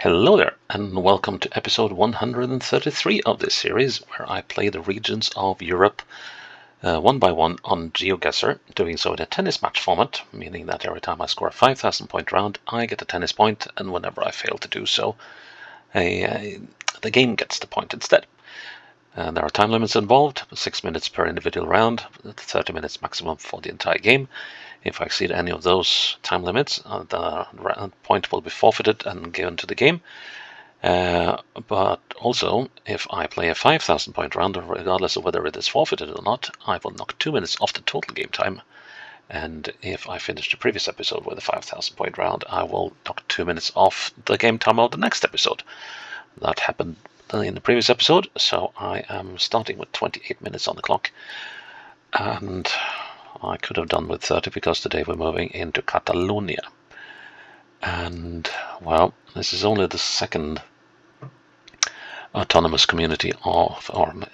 Hello there, and welcome to episode 133 of this series, where I play the regions of Europe one by one on GeoGuessr, doing so in a tennis match format, meaning that every time I score a 5,000 point round, I get a tennis point, and whenever I fail to do so, the game gets the point instead. There are time limits involved, 6 minutes per individual round, 30 minutes maximum for the entire game. If I exceed any of those time limits, the point will be forfeited and given to the game. But also, if I play a 5,000 point round, regardless of whether it is forfeited or not, I will knock 2 minutes off the total game time. And if I finish the previous episode with a 5,000 point round, I will knock 2 minutes off the game time of the next episode. That happened in the previous episode, so I am starting with 28 minutes on the clock. And I could have done with 30 because today we're moving into Catalunya. And, well, this is only the second autonomous community or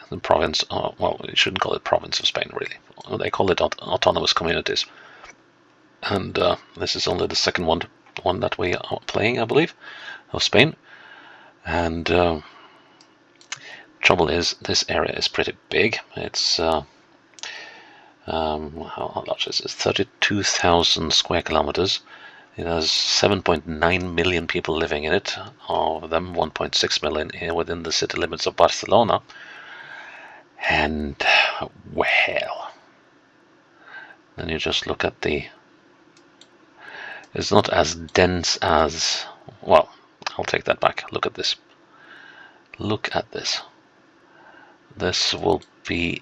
the province, well, you shouldn't call it province of Spain, really. They call it autonomous communities. And this is only the second one that we are playing, I believe, of Spain. And trouble is, this area is pretty big. It's how large is it? 32,000 square kilometers. It has 7.9 million people living in it, of them 1.6 million here within the city limits of Barcelona. And, well, then you just look at it's not as dense as, well, I'll take that back. Look at this. Look at this. This will be,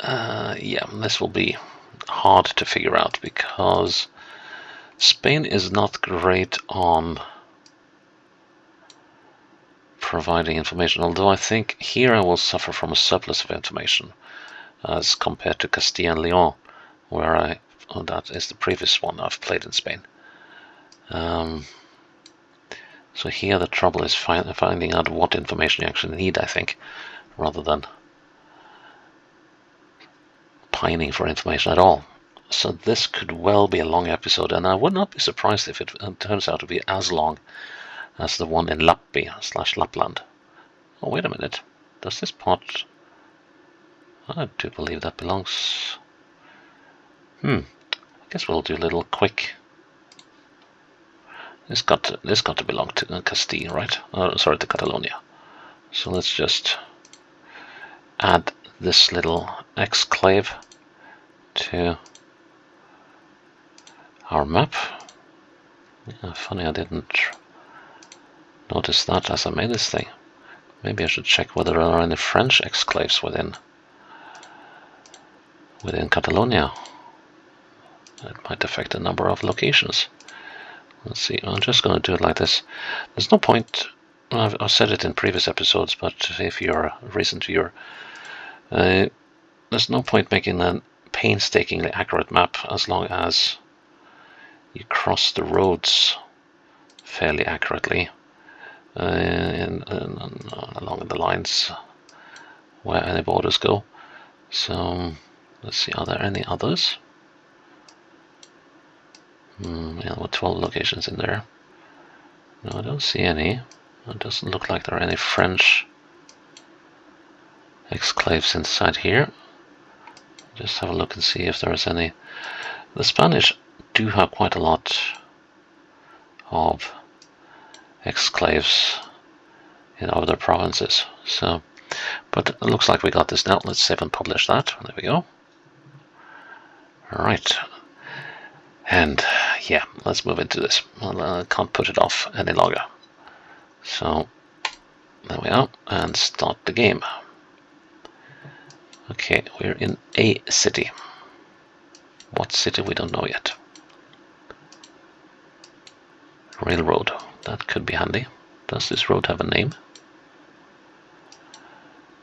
this will be hard to figure out because Spain is not great on providing information, although I think here I will suffer from a surplus of information as compared to Castilla and Leon, where that is the previous one I've played in Spain. So here the trouble is finding out what information you actually need, I think, rather than pining for information at all. So this could well be a long episode, and I would not be surprised if it turns out to be as long as the one in Lappi/Lapland. Oh, wait a minute. Does this part... I do believe that belongs... I guess we'll do a little quick... This got to belong to Castile, right? Sorry, to Catalonia. So let's just add this little exclave to our map. Yeah, funny I didn't notice that as I made this thing. Maybe I should check whether there are any French exclaves within Catalonia. It might affect the number of locations. Let's see, I'm just going to do it like this. There's no point, I've said it in previous episodes, but if you're recent viewer, there's no point making a painstakingly accurate map as long as you cross the roads fairly accurately along the lines where any borders go. So let's see, are there any others? Yeah, there were 12 locations in there. No, I don't see any. It doesn't look like there are any French exclaves inside here. Just have a look and see if there is any. The Spanish do have quite a lot of exclaves in other provinces. So, but it looks like we got this now. Let's save and publish that. There we go. All right. And yeah, let's move into this. I can't put it off any longer. So there we are, and start the game. Okay, we're in a city. What city we don't know yet. Railroad, that could be handy. Does this road have a name?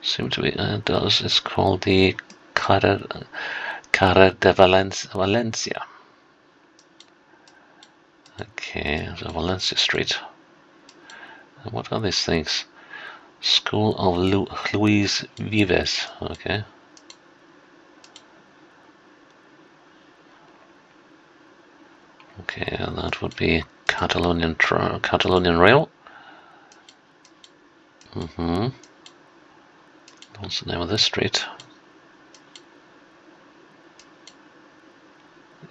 Seems to be, it does. It's called the Carrer de Valencia. Okay, so Valencia Street. And what are these things? School of Luis Vives. Okay. Okay, and that would be Catalunian Rail. What's the name of this street?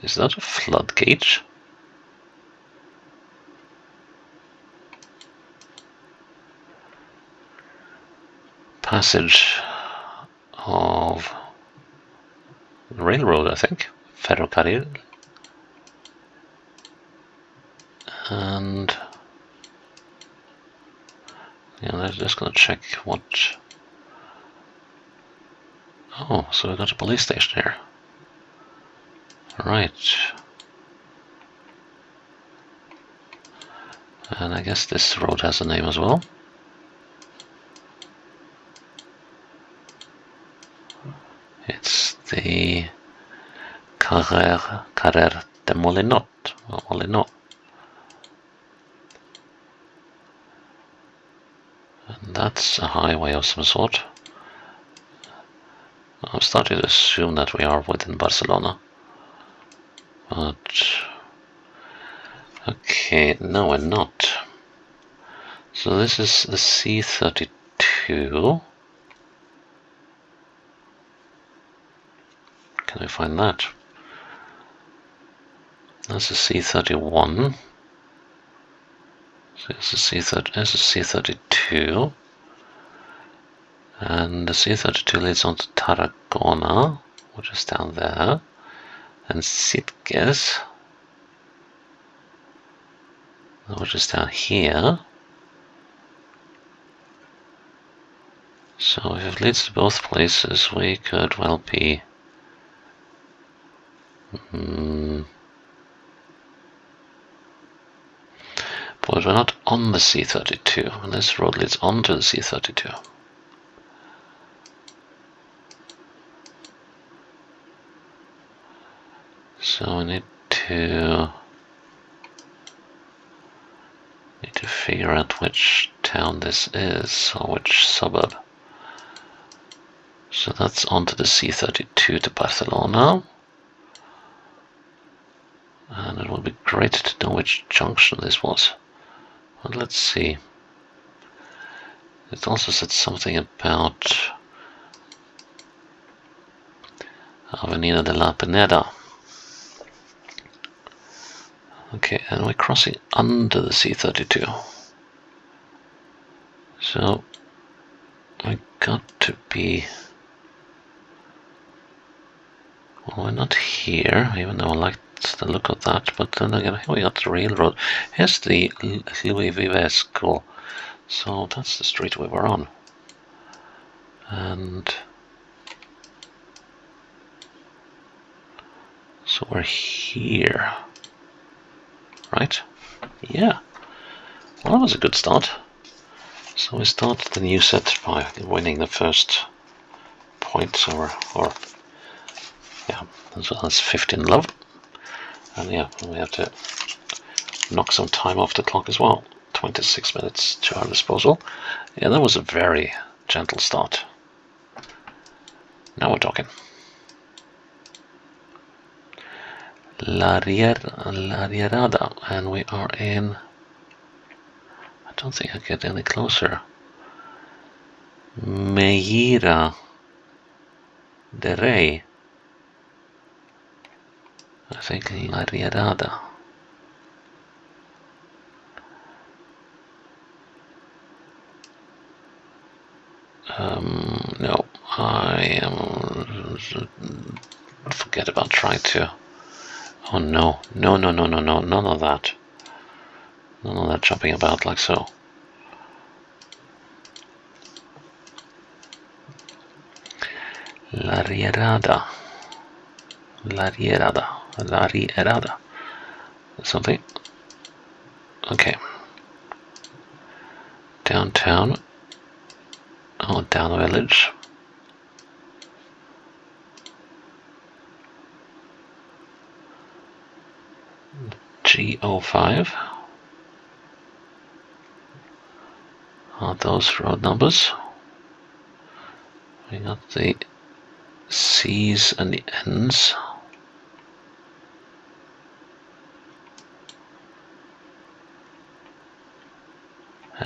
Is that a flood gauge? Passage of railroad, I think. Ferrocarril. And yeah, I'm just gonna check what. Oh, so we got a police station here. Right. And I guess this road has a name as well. It's the Carrer de Molinot. And that's a highway of some sort. I'm starting to assume that we are within Barcelona. But okay, no, we're not. So this is the C32. Can I find that? That's a C31. So this is C32. And the C32 leads on to Tarragona, which is down there. And Sitges, which is down here. So if it leads to both places, we could well be but we're not on the C32, and this road leads onto the C32. So we need to figure out which town this is, or which suburb. So that's onto the C32 to Barcelona. And it would be great to know which junction this was. But let's see. It also said something about Avenida de la Pineda. Okay, and we're crossing under the C32. So we got to be. Well, we're not here, even though I like the look of that, but then again, here we got the railroad. Here's the Louis Vives school, so that's the street we were on. And so we're here, right? Yeah, well, that was a good start. So we started the new set by winning the first point, or yeah, that's 15 love. And yeah, we have to knock some time off the clock as well. 26 minutes to our disposal. Yeah, that was a very gentle start. Now we're talking. La Rierada, and we are in. I don't think I get any closer. Meira de Rey. I think La Rierada. No, I am. Forget about trying to. Oh no, no, none of that. None of that jumping about like so. La Rierada. Something. Okay. Downtown. Oh, down the village. G05. Are those road numbers? We got the C's and the N's.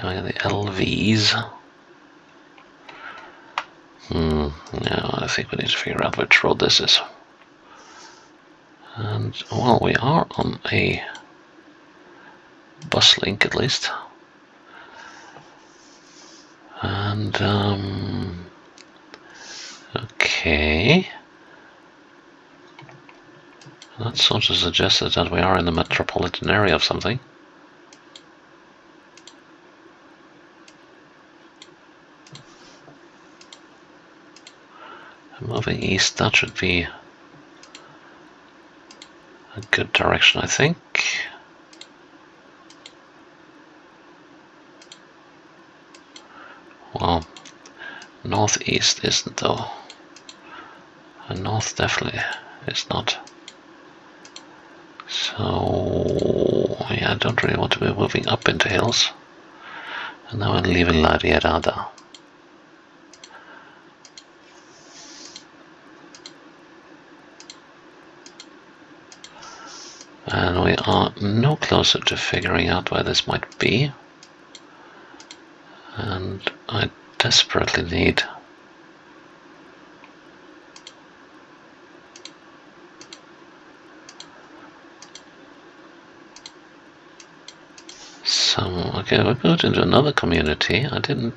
The LVs. No, I think we need to figure out which road this is. And, well, we are on a bus link at least. And, okay. That sort of suggested that we are in the metropolitan area of something. Moving east, that should be a good direction, I think. Well, northeast isn't though. And north definitely is not. So, yeah, I don't really want to be moving up into hills. And now I'm leaving La Rierada. And we are no closer to figuring out where this might be. And I desperately need some... Okay, we moved into another community. I didn't...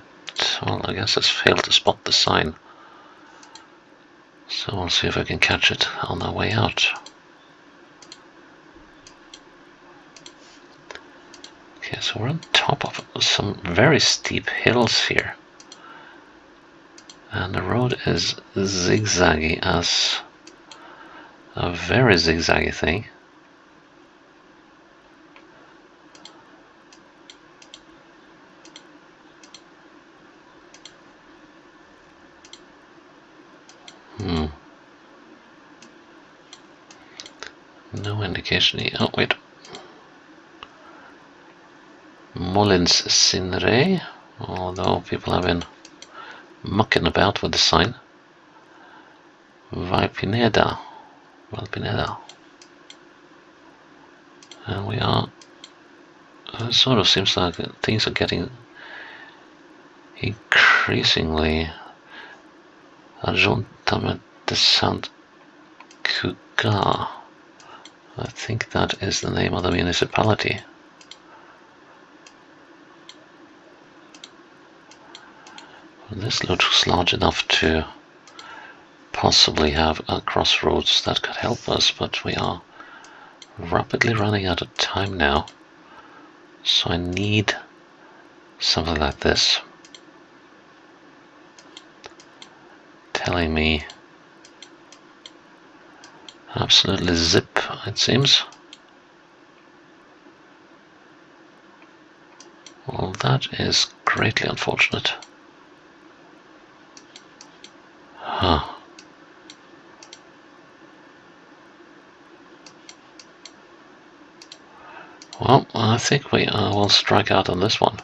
Well, I guess I failed to spot the sign. So we'll see if I can catch it on our way out. Okay, so we're on top of some very steep hills here. And the road is zigzaggy as a very zigzaggy thing. No indication here. Oh, wait. Molins Sinre, although people have been mucking about with the sign. Valpineda. And we are... It sort of seems like things are getting increasingly... Ajuntament de Sant Cugat. I think that is the name of the municipality. This looks large enough to possibly have a crossroads that could help us, but we are rapidly running out of time now. So I need something like this. Telling me absolutely zip, it seems. Well, that is greatly unfortunate. Huh. Well, I think we will strike out on this one.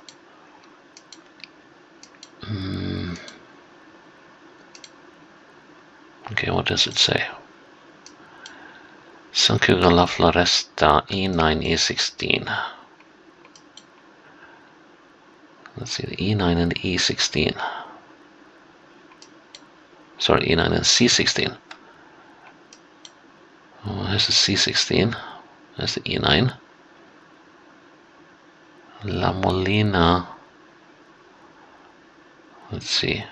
Okay, what does it say? Sant Cugat La Floresta, E9, E16. Let's see, the E9 and the E16. Sorry, E9 and C16. Oh, here's the C16. There's the E9. La Molina. Let's see.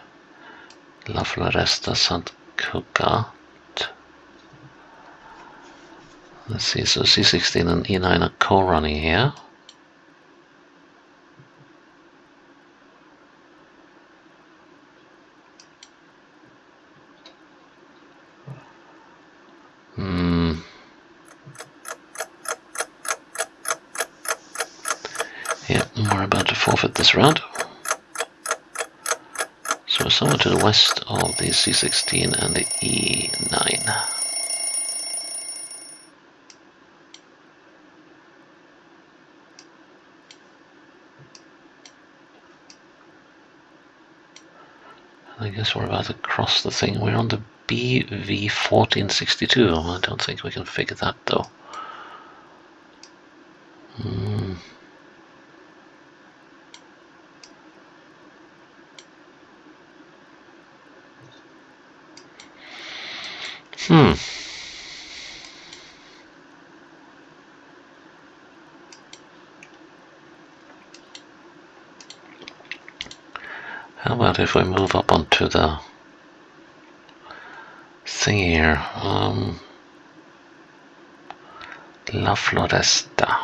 La Floresta, Sant Cugat. Let's see, so C16 and E9 are co-running here. Yeah, we're about to forfeit this round. So we're somewhere to the west of the C16 and the E9. I guess we're about to cross the thing. We're on the BV1462. I don't think we can figure that though. Hmm. How about if we move up onto the thing here? La Floresta.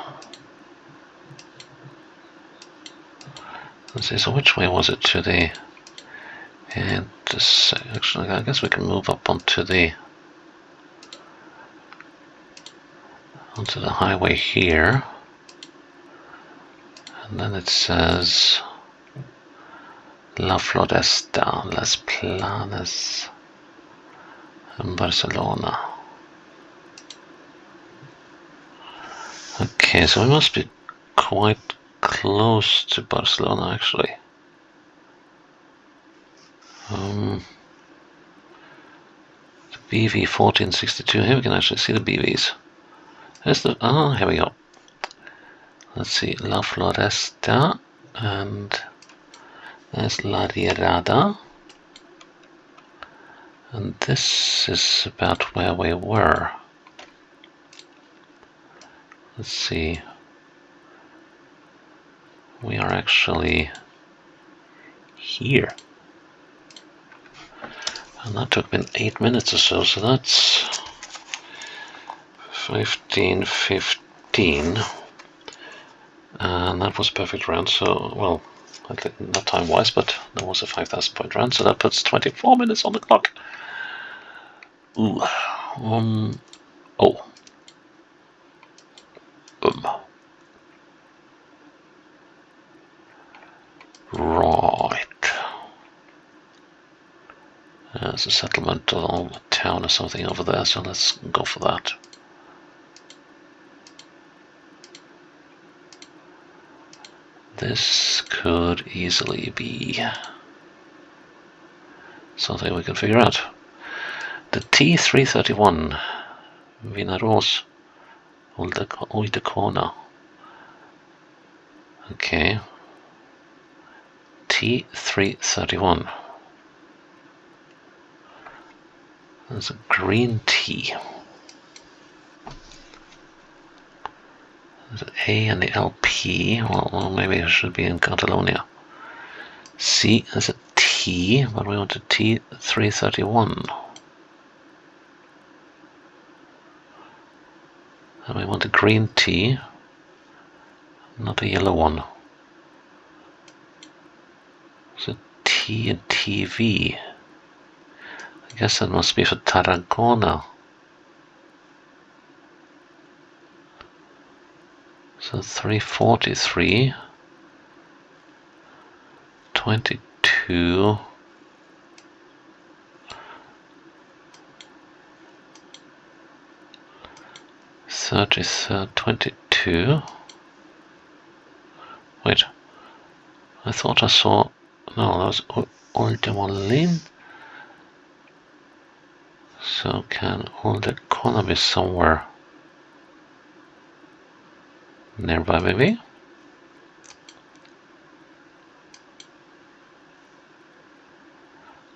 Let's see, so which way was it to the... And actually, I guess we can move up onto the highway here. And then it says La Floresta, Las Planas, and Barcelona. Okay, so we must be quite close to Barcelona, actually. The BV 1462. Here we can actually see the BVs. There's the... Ah, here we go. Let's see, La Floresta, and there's La Riada. And this is about where we were. Let's see. We are actually here. And that took me 8 minutes or so, so that's 15:15. And that was a perfect round, so, well, not time-wise, but that was a 5,000 point round, so that puts 24 minutes on the clock. Ooh. Oh. Right. There's a settlement or a town or something over there, so let's go for that. This could easily be something we can figure out. The T331, Vinaros, Oldecona. Okay. T331. There's a green tea. There's an A and the LP. Well, maybe it should be in Catalunya. C, there's a T, but we want a T331. And we want a green tea, not a yellow one. So T and TV. I guess that must be for Tarragona. So 343, 22, 33, 22. Wait, I thought I saw. No, that was Oldemolin. So can Oldecona be somewhere nearby, maybe?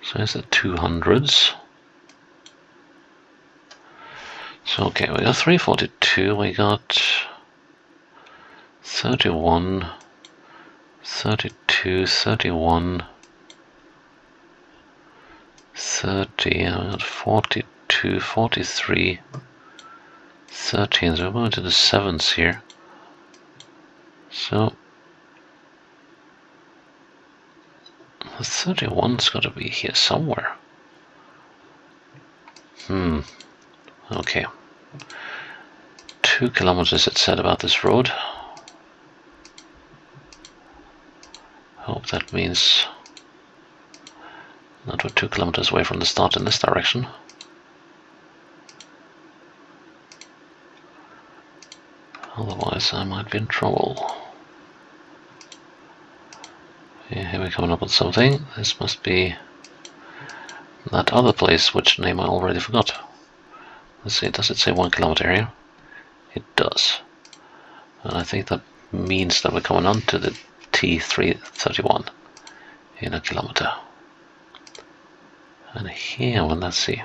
So it's the 200s. So okay, we got 342, we got 31, 32, 31, 30, I got 42, 43, 13, so we're going to the 7s here. So the 31's got to be here somewhere. Okay. 2 kilometers it said about this road. Hope that means that we're 2 kilometers away from the start in this direction. Otherwise I might be in trouble. Yeah, here we're coming up with something. This must be that other place, which name I already forgot. Let's see, does it say 1 kilometer here? It does. And I think that means that we're coming on to the T331 in a kilometer. And here, well, let's see.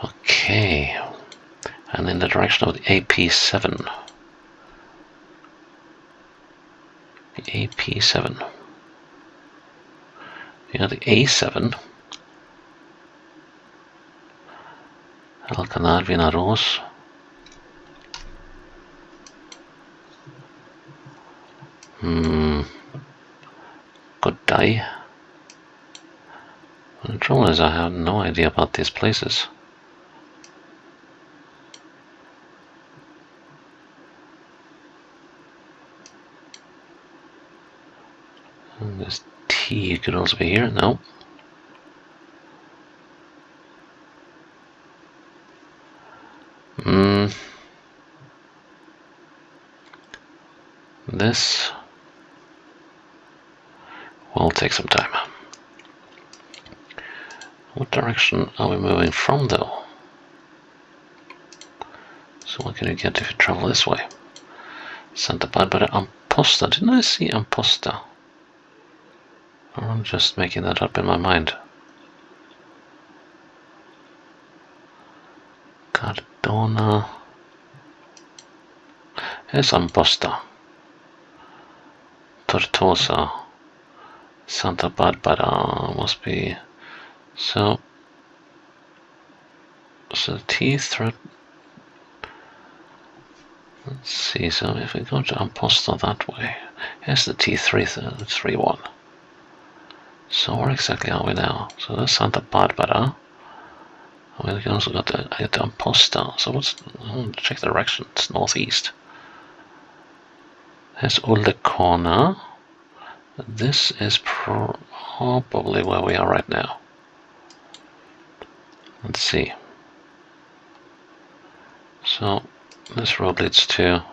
Okay, and in the direction of the AP7. The AP7. Yeah, the A7. Alcanar Vinaros. Good day. The trouble is I have no idea about these places. And this T could also be here. No. This will take some time. What direction are we moving from, though? So what can you get if you travel this way? Santa Barbara Amposta. Didn't I see Amposta? Or I'm just making that up in my mind. Cardona. Here's Amposta. Tortosa. Santa Barbara must be. So the T3. Let's see, so if we go to Amposta that way, here's the T331. So where exactly are we now? So that's Santa Barbara. We can also get to Amposta. So check the direction, it's northeast. There's Ulldecona. This is probably where we are right now. Let's see. So this road leads to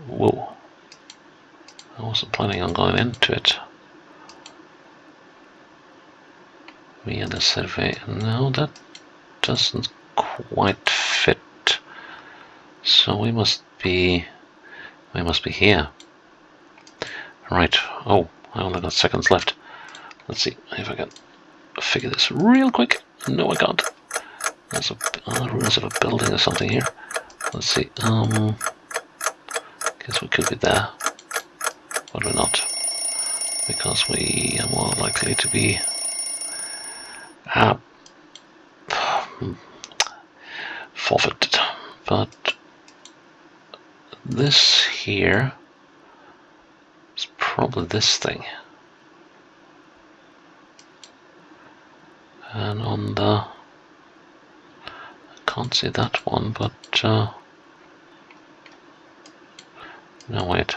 whoa. I wasn't planning on going into it. Me and the survey. No, that doesn't quite fit. So we must be here. Right. Oh, I only got seconds left. Let's see if I can figure this real quick. No, I can't. There's ruins of a building or something here. Let's see. Guess we could be there, but we're not, because we are more likely to be forfeited. But this here is probably this thing. And on the, I can't see that one, but no, wait.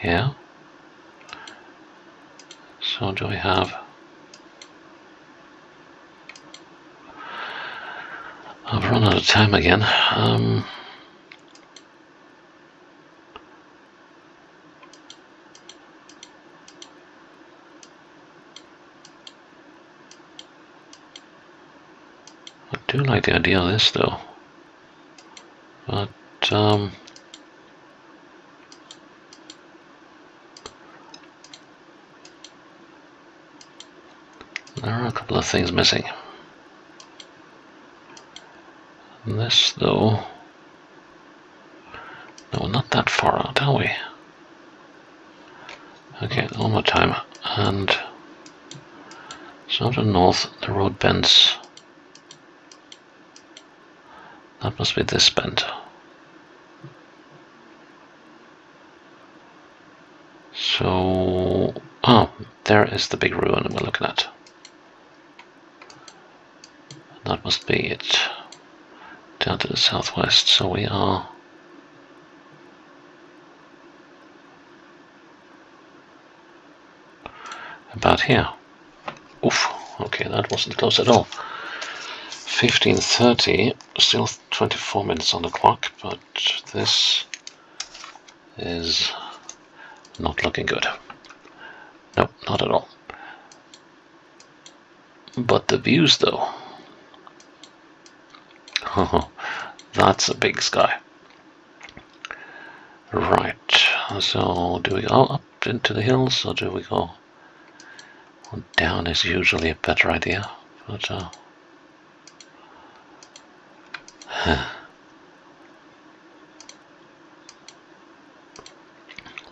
Yeah. So do we have? I've run out of time again. I do like the idea of this though, but there are a couple of things missing. And this though, no, not that far out, are we? Okay, one more time, and so to the north the road bends. That must be this bend. So, oh, there is the big ruin we're looking at. That must be it. Down to the southwest, so we are about here. Oof, okay, that wasn't close at all. 15:30, still 24 minutes on the clock, but this is not looking good. Nope, not at all. But the views though. That's a big sky. Right, so do we go up up into the hills, or do we go down? Is usually a better idea, but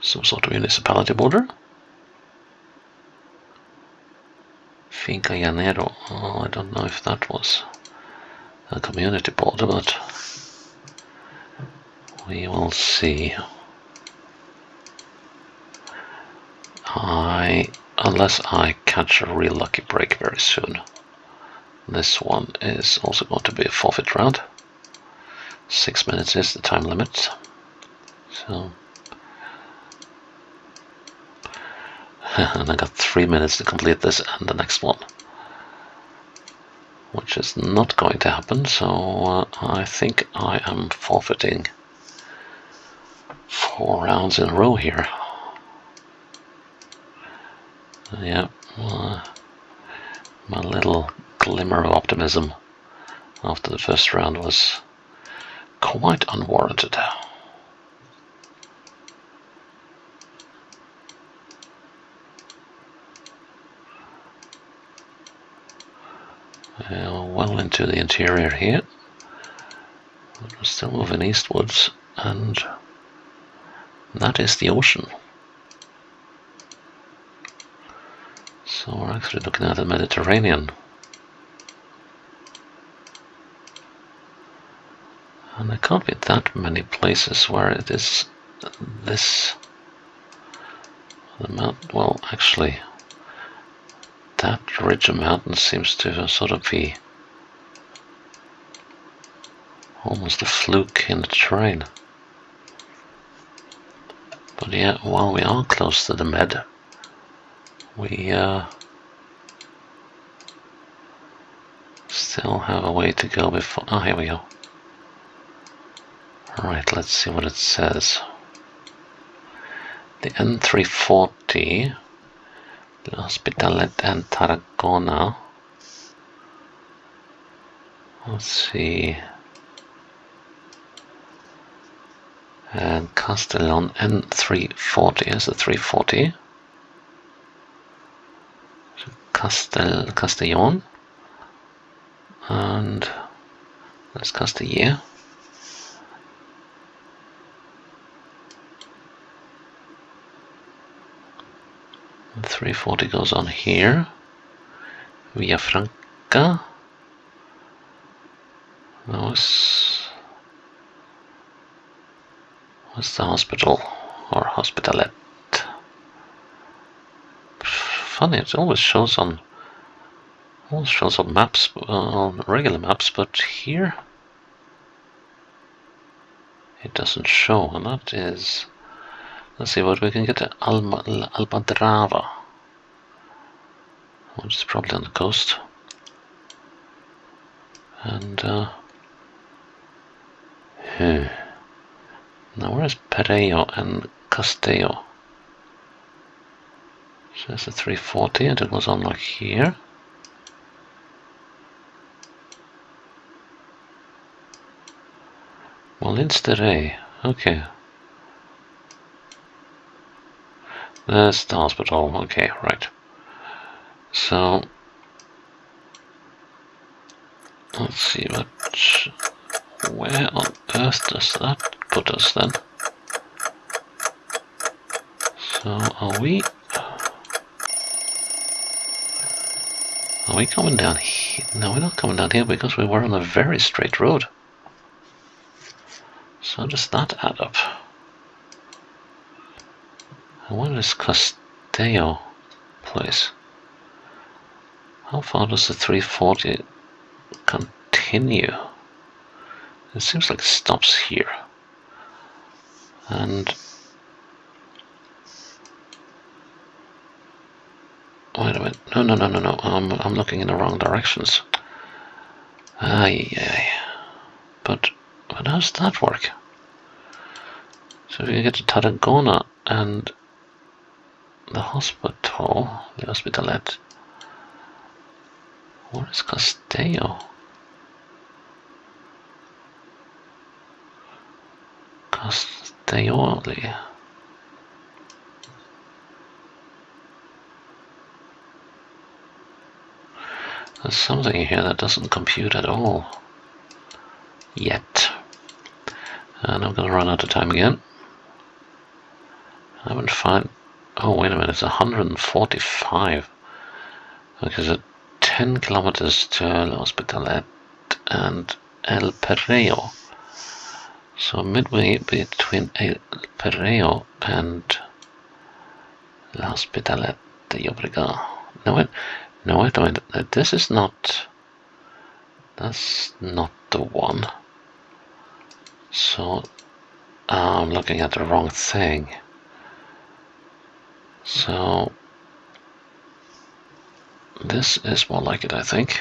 some sort of municipality border. Finca Llanero. Oh, I don't know if that was a community border, but we will see. Unless I catch a real lucky break very soon. This one is also going to be a forfeit round. 6 minutes is the time limit. So, and I got 3 minutes to complete this and the next one, which is not going to happen. So I think I am forfeiting 4 rounds in a row here. Yeah, my little glimmer of optimism after the first round was quite unwarranted. Well into the interior here. But we're still moving eastwards, and that is the ocean. So we're actually looking at the Mediterranean. And there can't be that many places where it is this. Well, actually, that ridge of mountains seems to sort of be almost a fluke in the terrain. But yeah, while we are close to the Med, we still have a way to go before. Oh, here we go. Alright, let's see what it says. The N340, L'Hospitalet and Tarragona. Let's see. And Castellon N340 is the 340. So Castellon. And that's Castellet. And 340 goes on here. Villafranca. What's the hospital or hospitalet? Funny, it always shows on maps, on regular maps, but here it doesn't show, and that is. Let's see what we can get to. Almadrava, which is probably on the coast. And now where's Perello and Castello? So that's a 340, and it goes on like here. Molinsteray, okay. There's the hospital, okay, right. So, let's see where on earth does that put us then? So, are we coming down here? No, we're not coming down here because we were on a very straight road. So does that add up? And where is Castello place? How far does the 340 continue? It seems like it stops here. And wait a minute. No. I'm looking in the wrong directions. Aye. But how does that work? So if you get to Tarragona and the hospital, the hospitalet, where is Castello? Castelloli. There's something here that doesn't compute at all. Yet. And I'm going to run out of time again. I haven't found... Oh, wait a minute, it's 145. Okay, so 10 kilometers to L'Hospitalet and El Perreo. So midway between El Perreo and L'Hospitalet de Llobregat. No, wait a minute, this is not... That's not the one. So, I'm looking at the wrong thing. So, this is more like it, I think.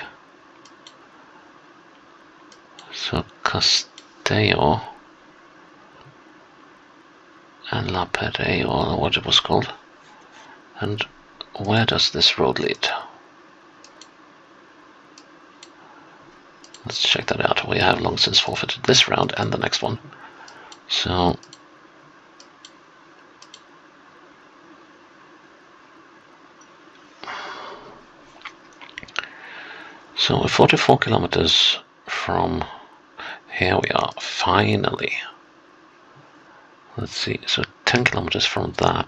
So, Castello and La Perreo, or what it was called. And where does this road lead? Let's check that out. We have long since forfeited this round and the next one. So, we're 44 kilometers from here we are, finally. Let's see, so 10 kilometers from that.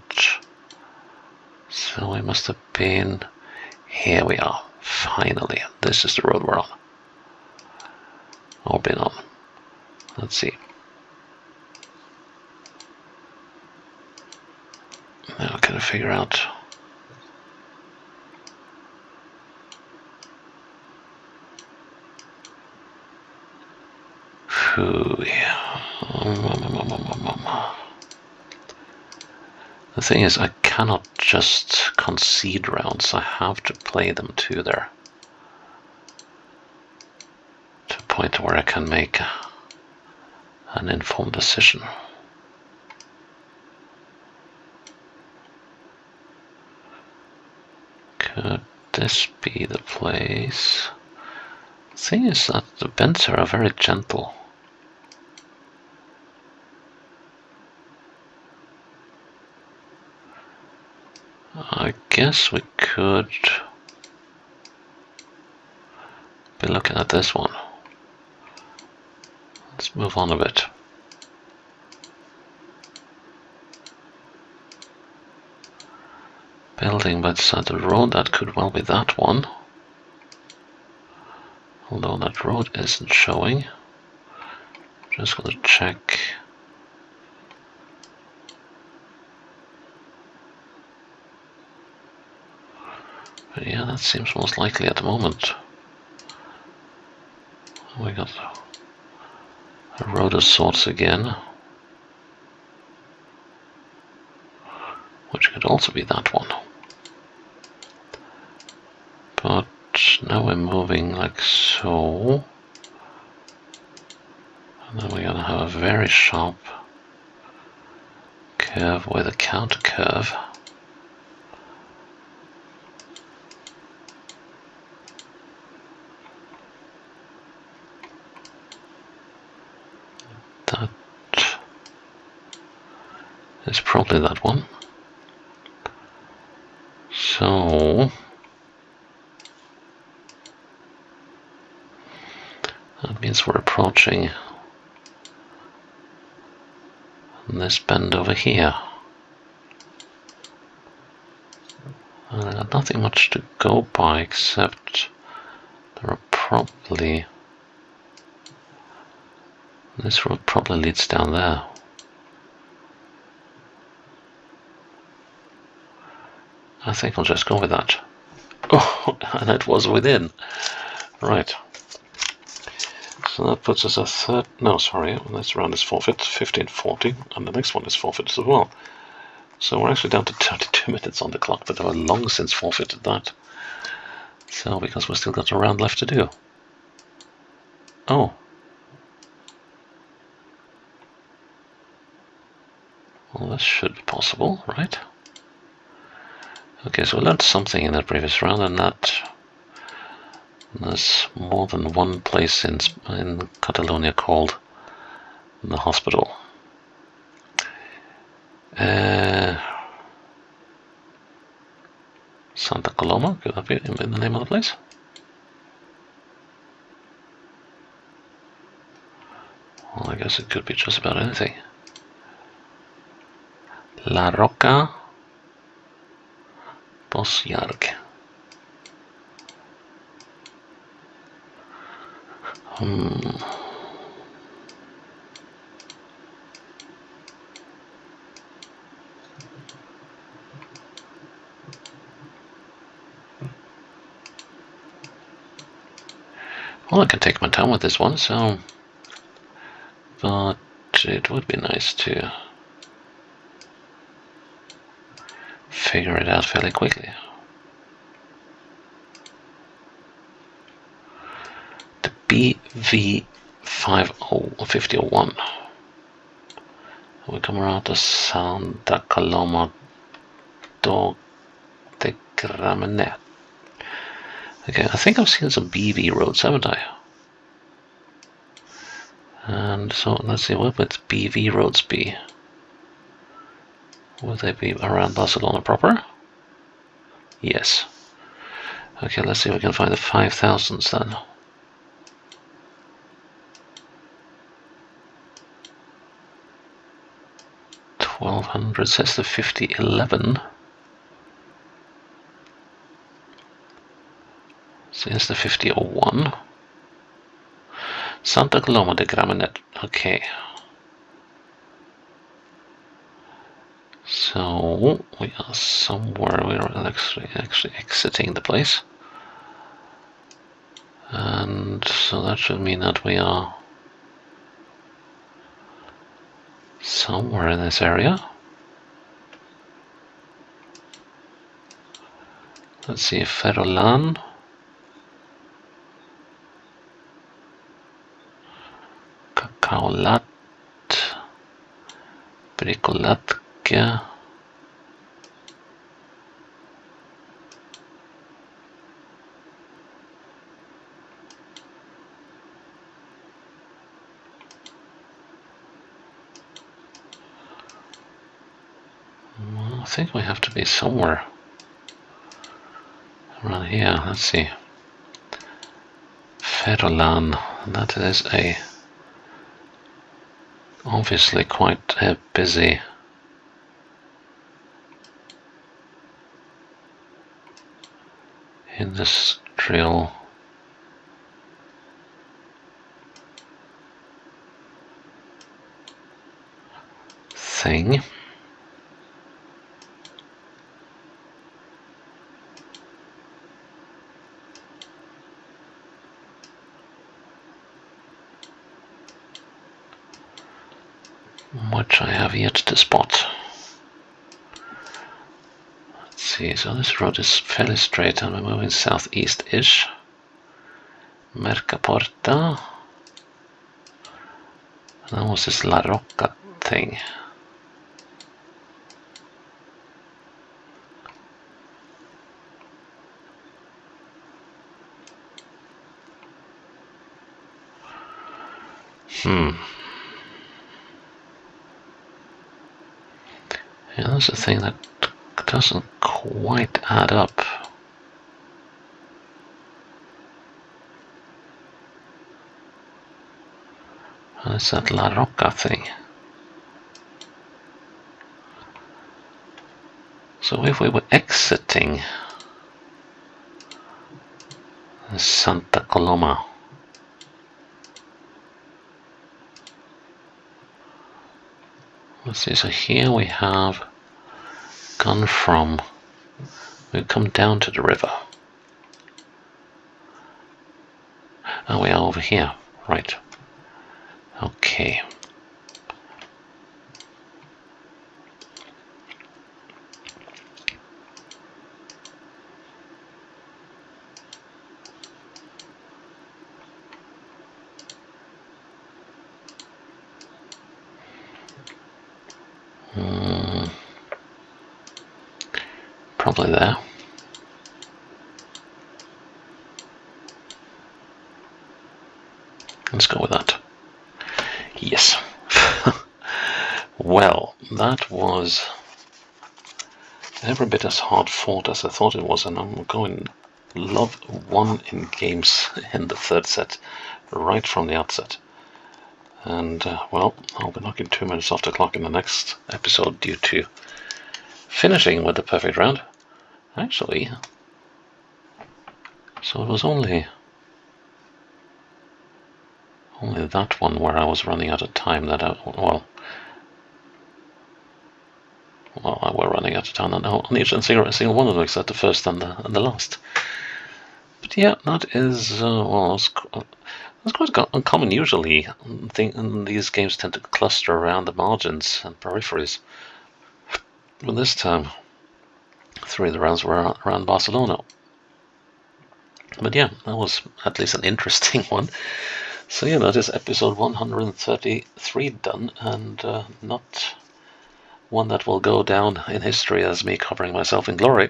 So we must have been, here we are, finally. This is the road we're on. Or been on. Let's see. Now can I figure out who? The thing is, I cannot just concede rounds. I have to play them to a point where I can make an informed decision. Could this be the place? The thing is that the bends here are very gentle. I guess we could be looking at this one. Let's move on a bit. Building by the side of the road, that could well be that one. Although that road isn't showing. Just gonna check. But yeah, that seems most likely at the moment. We got a road of sorts again. Which could also be that one. But now we're moving like so. And then we're going to have a very sharp curve with a counter curve. That is probably that one. So that means we're approaching this bend over here. I got nothing much to go by except there are probably... This road probably leads down there. I think I'll just go with that. Oh, and it was within. Right. So that puts us at third. No, sorry, this round is forfeit, 1540, and the next one is forfeit as well. So we're actually down to 32 minutes on the clock, but I've long since forfeited that. So, because we've still got a round left to do. Oh. Well, this should be possible, right? Okay, so we learned something in that previous round, and that there's more than one place in Catalonia called the hospital. Santa Coloma, could that be the name of the place? guess it could be just about anything. La Roca Bosjarg. Well, I can take my time with this one, so... But it would be nice to figure it out fairly quickly. The BV5001. We come around to Santa Coloma do Gramenet. Okay, I think I've seen some BV roads, haven't I? And so let's see, what would BV roads be? Would they be around Barcelona proper? Yes. Okay, let's see if we can find the 5000s then. $1200 says the 5011. Says the 5001. Santa Coloma de Gramenet. Okay. So we are somewhere. We are actually exiting the place, and so that should mean that we are somewhere in this area. Let's see, Ferrolan. Cacaolat. Bricolatke. Well, I think we have to be somewhere around here. Let's see. Ferrolan. That is a obviously quite a busy industrial thing. Which I have yet to spot. Let's see, so this road is fairly straight and we're moving southeast-ish. Mercaporta. And that was this La Roca thing. Yeah, that's the thing that doesn't quite add up. And it's that La Roca thing. So if we were exiting Santa Coloma, let's see, so here we have gone from, we've come down to the river. Oh, we are over here, right. Okay. Probably there. Let's go with that. Yes. Well, that was every bit as hard fought as I thought it was, and I'm going love one in games in the third set right from the outset. And, well, I'll be knocking 2 minutes off the clock in the next episode due to finishing with the perfect round. Actually, so it was only that one where I was running out of time that we're running out of time on each and single one of them, except the first and the last. But yeah, that is it's quite uncommon. Usually, these games tend to cluster around the margins and peripheries. But this time, 3 of the rounds were around Barcelona. But yeah, that was at least an interesting one. So yeah, that is episode 133 done, and not one that will go down in history as me covering myself in glory,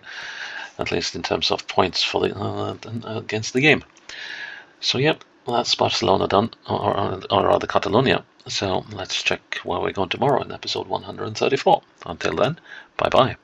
at least in terms of points for against the game. So yep, that's Barcelona done, or rather Catalunya. So let's check where we're going tomorrow in episode 134. Until then, bye bye.